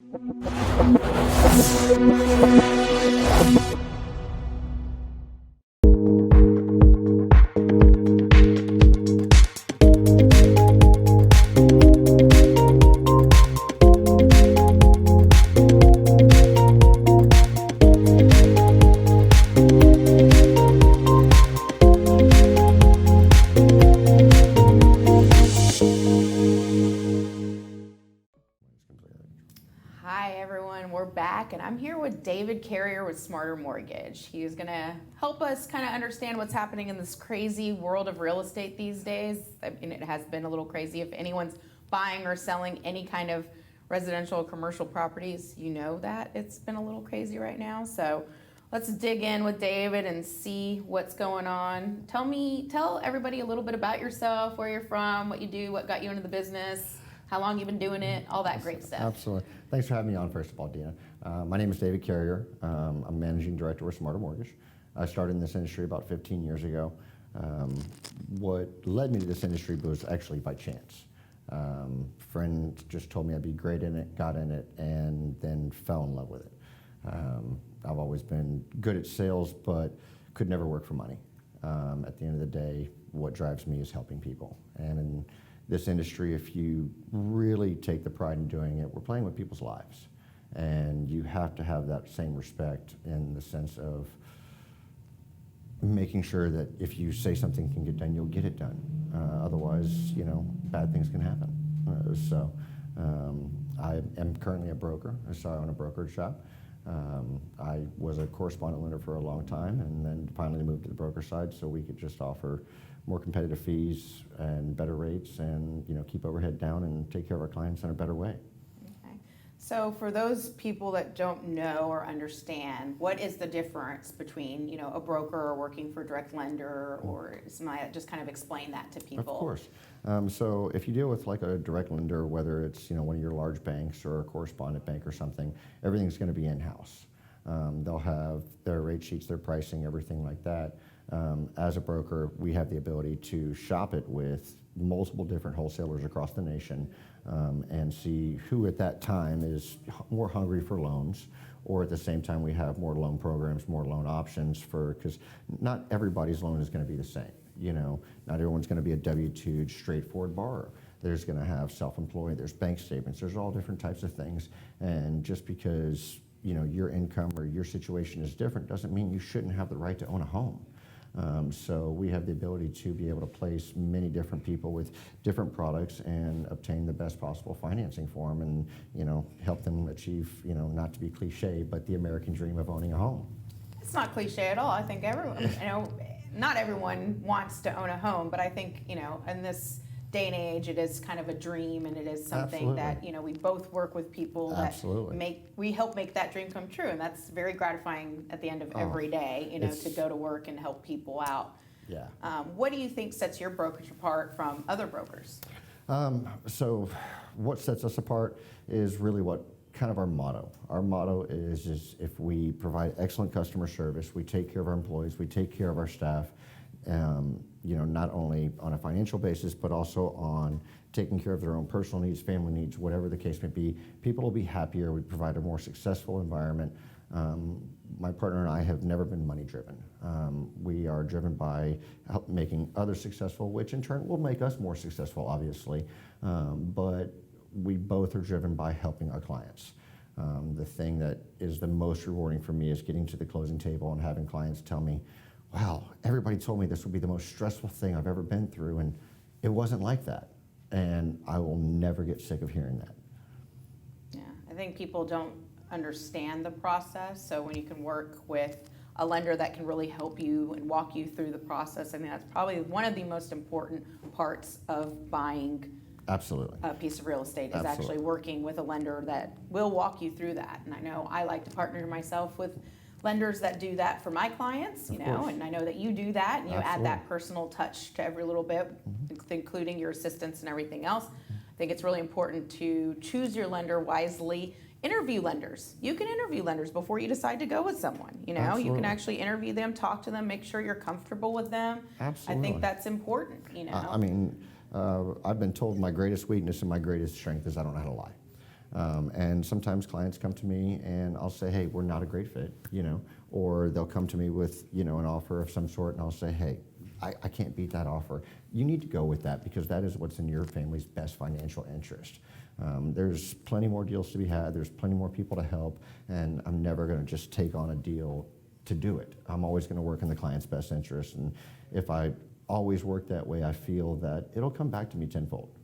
Hi everyone, we're back and I'm here with David Carriere with Smarter Mortgage. He is going to help us kind of understand what's happening in this crazy world of real estate these days. I mean, it has been a little crazy. If anyone's buying or selling any kind of residential or commercial properties, you know that it's been a little crazy right now. So let's dig in with David and see what's going on. Tell everybody a little bit about yourself, where you're from, what you do, what got you into the business, how long you've been doing it, all that great stuff. Absolutely. Thanks for having me on, first of all, Dena. My name is David Carriere. I'm Managing Director with Smarter Mortgage. I started in this industry about 15 years ago. What led me to this industry was actually by chance. Friends just told me I'd be great in it, got in it, and then fell in love with it. I've always been good at sales, but could never work for money. At the end of the day, what drives me is helping people. And in this industry, if you really take the pride in doing it, we're playing with people's lives. And you have to have that same respect in the sense of making sure that if you say something can get done, you'll get it done. Otherwise, bad things can happen. I am currently a broker, so I own a brokerage shop. I was a correspondent lender for a long time and then finally moved to the broker side so we could just offer more competitive fees and better rates and keep overhead down and take care of our clients in a better way. Okay. So for those people that don't know or understand, what is the difference between a broker or working for a direct lender or somebody, just kind of explain that to people? Of course. So if you deal with like a direct lender, whether it's one of your large banks or a correspondent bank or something, everything's going to be in-house. They'll have their rate sheets, their pricing, everything like that. As a broker, we have the ability to shop it with multiple different wholesalers across the nation and see who at that time is more hungry for loans, or at the same time we have more loan programs, more loan options because not everybody's loan is going to be the same. Not everyone's going to be a W-2 straightforward borrower. There's going to have self-employed, there's bank statements, there's all different types of things. And just because your income or your situation is different doesn't mean you shouldn't have the right to own a home. So we have the ability to be able to place many different people with different products and obtain the best possible financing for them and, help them achieve, not to be cliche, but the American dream of owning a home. It's not cliche at all. I think everyone, not everyone wants to own a home, but I think, in this day and age, it is kind of a dream, and it is something that we both work with people that we help make that dream come true, and that's very gratifying at the end of every day, to go to work and help people out. Yeah. What do you think sets your brokerage apart from other brokers? So what sets us apart is really what kind of our motto. Our motto is if we provide excellent customer service, we take care of our employees, we take care of our staff. Not only on a financial basis, but also on taking care of their own personal needs, family needs, whatever the case may be. People will be happier. We provide a more successful environment. My partner and I have never been money driven. We are driven by making others successful, which in turn will make us more successful, obviously. But we both are driven by helping our clients. The thing that is the most rewarding for me is getting to the closing table and having clients tell me, wow, everybody told me this would be the most stressful thing I've ever been through, and it wasn't like that. And I will never get sick of hearing that. Yeah, I think people don't understand the process, so when you can work with a lender that can really help you and walk you through the process, I think that's probably one of the most important parts of buying Absolutely. a piece of real estate is actually working with a lender that will walk you through that. And I know I like to partner myself with lenders that do that for my clients, and I know that you do that, and you add that personal touch to every little bit, including your assistance and everything else. I think it's really important to choose your lender wisely. Interview lenders. You can interview lenders before you decide to go with someone. You can actually interview them, talk to them, make sure you're comfortable with them. Absolutely. I think that's important. I've been told my greatest weakness and my greatest strength is I don't know how to lie. And sometimes clients come to me and I'll say, hey, we're not a great fit, or they'll come to me with, an offer of some sort and I'll say, hey, I can't beat that offer. You need to go with that because that is what's in your family's best financial interest. There's plenty more deals to be had. There's plenty more people to help, and I'm never going to just take on a deal to do it. I'm always going to work in the client's best interest, and if I always work that way, I feel that it'll come back to me tenfold.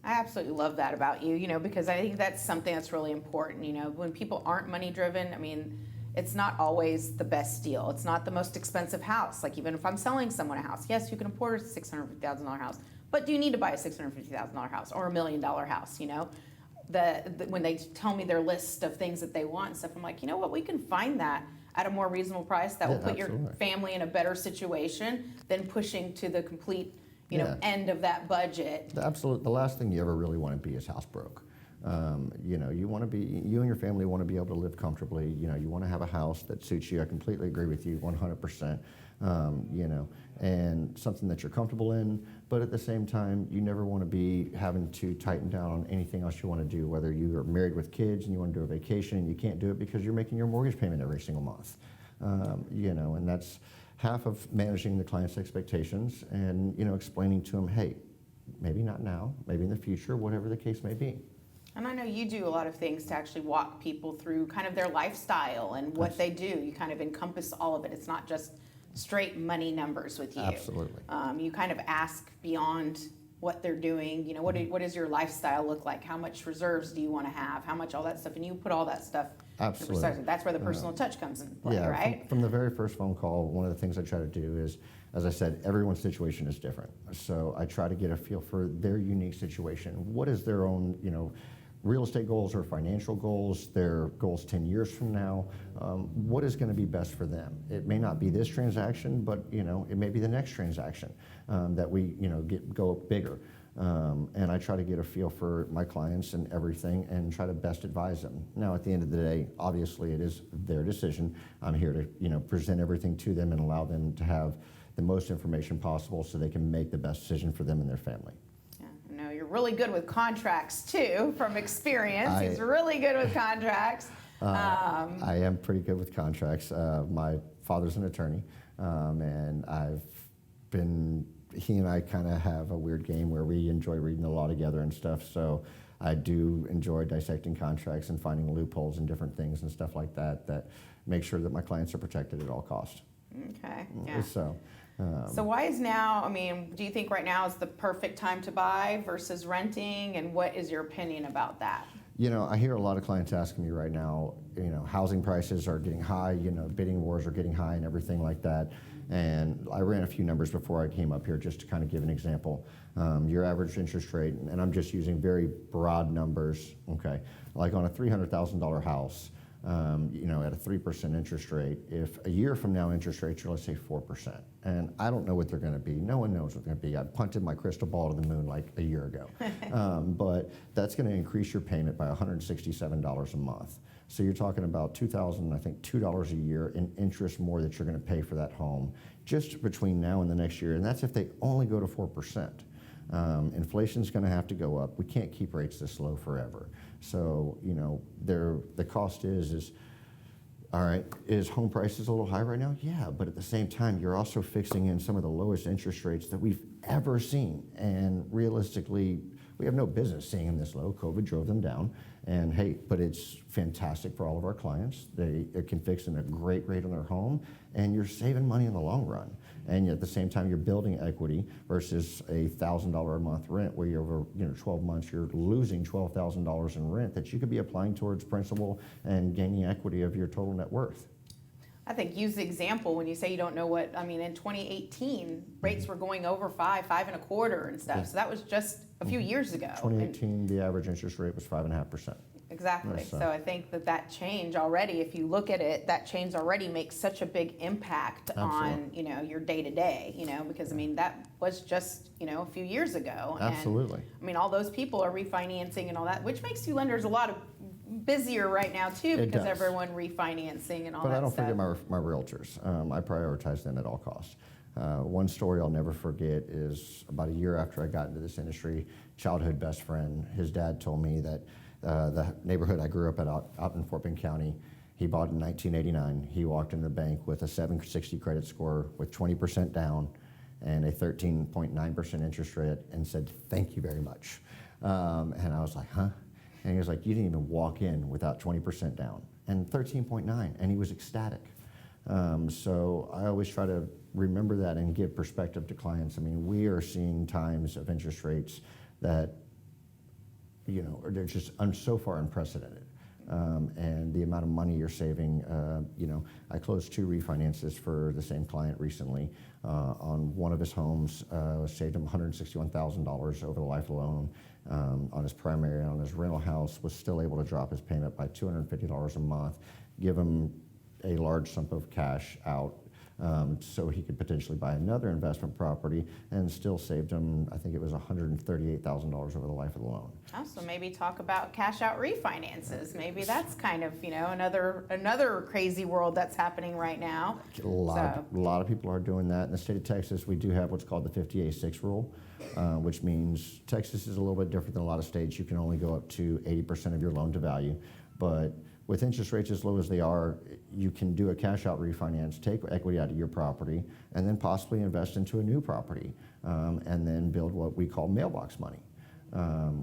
I absolutely love that about you, because I think that's something that's really important. When people aren't money driven, it's not always the best deal. It's not the most expensive house. Like even if I'm selling someone a house, yes, you can afford a $650,000 house, but do you need to buy a $650,000 house or $1 million house? When they tell me their list of things that they want and stuff, I'm like, you know what, we can find that at a more reasonable price that will put absolutely. your family in a better situation than pushing to the complete, end of that budget. The last thing you ever really want to be is house broke. You want to be, you and your family want to be able to live comfortably. You want to have a house that suits you. I completely agree with you 100%. And something that you're comfortable in, but at the same time, you never want to be having to tighten down on anything else you want to do, whether you are married with kids and you want to do a vacation and you can't do it because you're making your mortgage payment every single month. And that's half of managing the client's expectations and, explaining to them, hey, maybe not now, maybe in the future, whatever the case may be. And I know you do a lot of things to actually walk people through kind of their lifestyle and what they do. You kind of encompass all of it. It's not just straight money numbers with you. Absolutely. You kind of ask beyond what they're doing. What does your lifestyle look like? How much reserves do you want to have? How much all that stuff? And you put all that stuff. Absolutely. That's where the personal touch comes in play, right? From the very first phone call, one of the things I try to do is, as I said, everyone's situation is different. So I try to get a feel for their unique situation. What is their own, real estate goals or financial goals, their goals 10 years from now, what is going to be best for them? It may not be this transaction, but it may be the next transaction that we go bigger. And I try to get a feel for my clients and everything and try to best advise them. Now, at the end of the day, obviously it is their decision. I'm here to present everything to them and allow them to have the most information possible so they can make the best decision for them and their family. No, you're really good with contracts too, from experience. He's really good with contracts. I am pretty good with contracts. My father's an attorney, and he and I kind of have a weird game where we enjoy reading the law together and stuff. So I do enjoy dissecting contracts and finding loopholes and different things and stuff like that make sure that my clients are protected at all costs. Okay, yeah. So why is now, do you think right now is the perfect time to buy versus renting, and what is your opinion about that? I hear a lot of clients asking me right now, housing prices are getting high, bidding wars are getting high and everything like that. And I ran a few numbers before I came up here just to kind of give an example. Your average interest rate, and I'm just using very broad numbers, okay, like on a $300,000 house, at a 3% interest rate, if a year from now interest rates are, let's say, 4%, and I don't know what they're going to be. No one knows what they're going to be. I punted my crystal ball to the moon like a year ago. But that's going to increase your payment by $167 a month. So you're talking about $2 a year in interest more that you're going to pay for that home just between now and the next year, and that's if they only go to 4%. Inflation's going to have to go up. We can't keep rates this low forever. So, the cost is all right, is home prices a little high right now? Yeah, but at the same time, you're also fixing in some of the lowest interest rates that we've ever seen. And realistically, we have no business seeing them this low. COVID drove them down. And hey, but it's fantastic for all of our clients. It can fix in a great rate on their home, and you're saving money in the long run. And at the same time, you're building equity versus a $1,000 a month rent, where you're over 12 months, you're losing $12,000 in rent that you could be applying towards principal and gaining equity of your total net worth. I think use the example when you say you don't know what, in 2018, rates were going over 5.25 and stuff. Yeah. So that was just a few years ago. 2018, the average interest rate was 5.5%. Exactly. So I think that change already, if you look at it, that change already makes such a big impact Absolutely. on, your day to day, because that was just, a few years ago. Absolutely. And all those people are refinancing and all that, which makes you lenders a lot of busier right now too, because everyone refinancing and all that stuff. But I don't forget my realtors. I prioritize them at all costs. One story I'll never forget is about a year after I got into this industry, childhood best friend, his dad told me that the neighborhood I grew up at out in Fort Bend County. He bought in 1989. He walked into the bank with a 760 credit score with 20% down and a 13.9% interest rate and said, "Thank you very much." And I was like, "Huh?" And he was like, "You didn't even walk in without 20% down and 13.9," and he was ecstatic. So I always try to remember that and give perspective to clients. I mean, we are seeing times of interest rates that, they're just so far unprecedented. And the amount of money you're saving, I closed 2 refinances for the same client recently. On one of his homes, saved him $161,000 over the life of the loan. On his primary, on his rental house, was still able to drop his payment by $250 a month, give him a large sum of cash out so he could potentially buy another investment property, and still saved him, I think it was $138,000 over the life of the loan. Oh, so maybe talk about cash out refinances. Maybe that's kind of, another crazy world that's happening right now. A lot of people are doing that. In the state of Texas, we do have what's called the 50A6 rule, which means Texas is a little bit different than a lot of states. You can only go up to 80% of your loan to value, but with interest rates as low as they are, you can do a cash out refinance, take equity out of your property, and then possibly invest into a new property, and then build what we call mailbox money.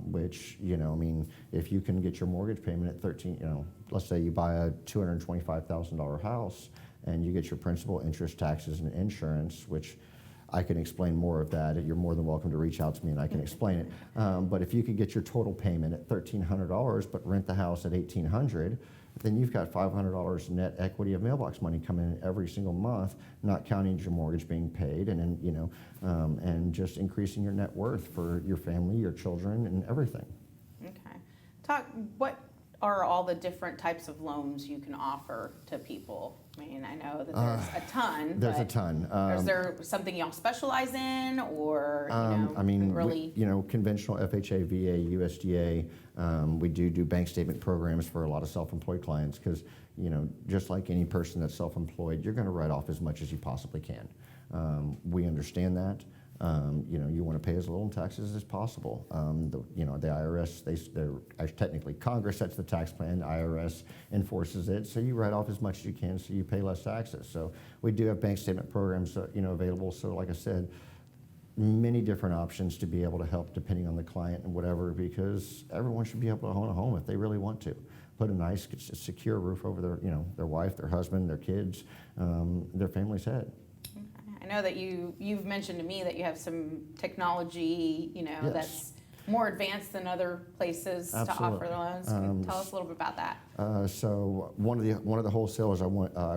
Which, if you can get your mortgage payment at 13, let's say you buy a $225,000 house and you get your principal, interest, taxes, and insurance, which I can explain more of that. You're more than welcome to reach out to me and I can explain it. But if you could get your total payment at $1,300 but rent the house at $1,800, then you've got $500 net equity of mailbox money coming in every single month, not counting your mortgage being paid, and then, and just increasing your net worth for your family, your children, and everything. Okay. What are all the different types of loans you can offer to people? I mean, I know that there's a ton. There's a ton. Is there something y'all specialize in, or really? Conventional FHA, VA, USDA. We do bank statement programs for a lot of self-employed clients because, just like any person that's self-employed, you're going to write off as much as you possibly can. We understand that. You want to pay as little in taxes as possible. The IRS, they're technically Congress sets the tax plan, the IRS enforces it, so you write off as much as you can so you pay less taxes. So we do have bank statement programs, available. So like I said, many different options to be able to help depending on the client and whatever, because everyone should be able to own a home if they really want to. Put a nice, secure roof over their wife, their husband, their kids, their family's head. I know that you've mentioned to me that you have some technology, Yes. that's more advanced than other places Absolutely. to offer the loans. Can you tell us a little bit about that? So one of the wholesalers I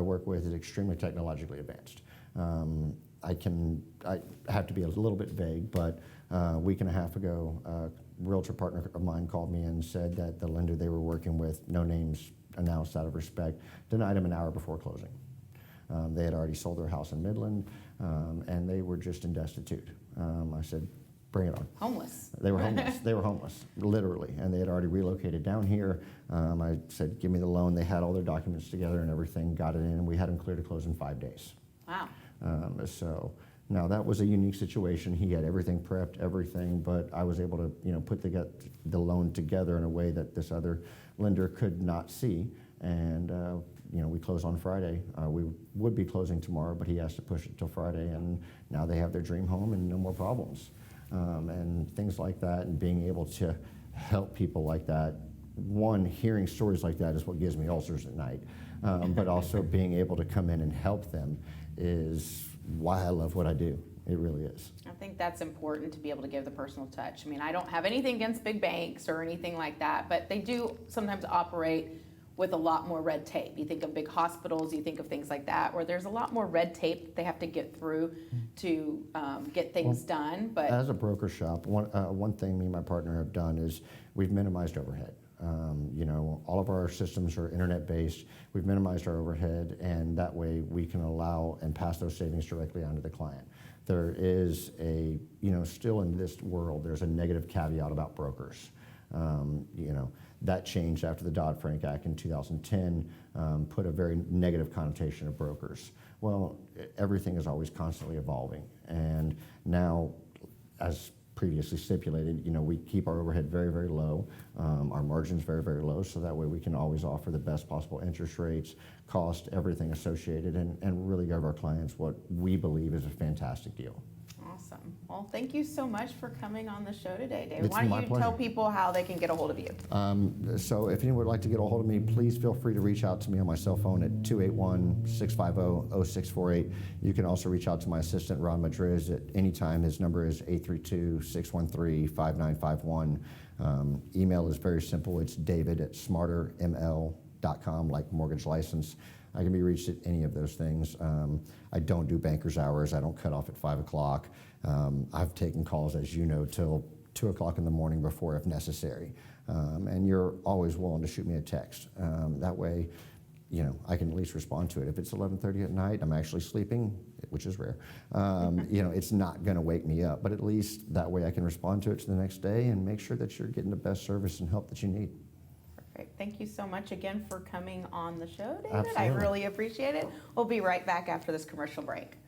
work with is extremely technologically advanced. I have to be a little bit vague, but a week and a half ago, a realtor partner of mine called me and said that the lender they were working with, no names announced out of respect, denied him an hour before closing. They had already sold their house in Midland, and they were just in destitute. I said, bring it on. Homeless. They were homeless. They were homeless, literally, and they had already relocated down here. I said, give me the loan. They had all their documents together and everything, got it in, and we had them clear to close in 5 days. Wow. So now that was a unique situation. He had everything prepped, everything, but I was able to, put the loan together in a way that this other lender could not see, and we closed on Friday. We would be closing tomorrow, but he asked to push it till Friday, and now they have their dream home and no more problems. And things like that, and being able to help people like that. One, hearing stories like that is what gives me ulcers at night, but also being able to come in and help them is why I love what I do. It really is. I think that's important to be able to give the personal touch. I mean, I don't have anything against big banks or anything like that, but they do sometimes operate with a lot more red tape. You think of big hospitals, you think of things like that, where there's a lot more red tape they have to get through to get things done. But as a broker shop, one thing me and my partner have done is we've minimized overhead. All of our systems are internet-based. We've minimized our overhead, and that way we can allow and pass those savings directly onto the client. There is still in this world, there's a negative caveat about brokers. That changed after the Dodd-Frank Act in 2010, put a very negative connotation of brokers. Well, everything is always constantly evolving, and now, as previously stipulated, we keep our overhead very, very low, our margins very, very low, so that way we can always offer the best possible interest rates, cost, everything associated, and really give our clients what we believe is a fantastic deal. Awesome. Well, thank you so much for coming on the show today, Dave. It's Why don't my you pleasure. tell people how they can get a hold of you? So if anyone would like to get a hold of me, please feel free to reach out to me on my cell phone at 281-650-0648. You can also reach out to my assistant, Ron Madriz, at any time. His number is 832-613-5951. Email is very simple. It's david@smarterml.com, like mortgage license. I can be reached at any of those things. I don't do banker's hours. I don't cut off at 5 o'clock. I've taken calls, as you know, till 2 o'clock in the morning before if necessary. And you're always willing to shoot me a text. That way, I can at least respond to it. If it's 11:30 at night, I'm actually sleeping, which is rare. It's not going to wake me up, but at least that way I can respond to it to the next day and make sure that you're getting the best service and help that you need. Perfect. Thank you so much again for coming on the show, David. Absolutely. I really appreciate it. We'll be right back after this commercial break.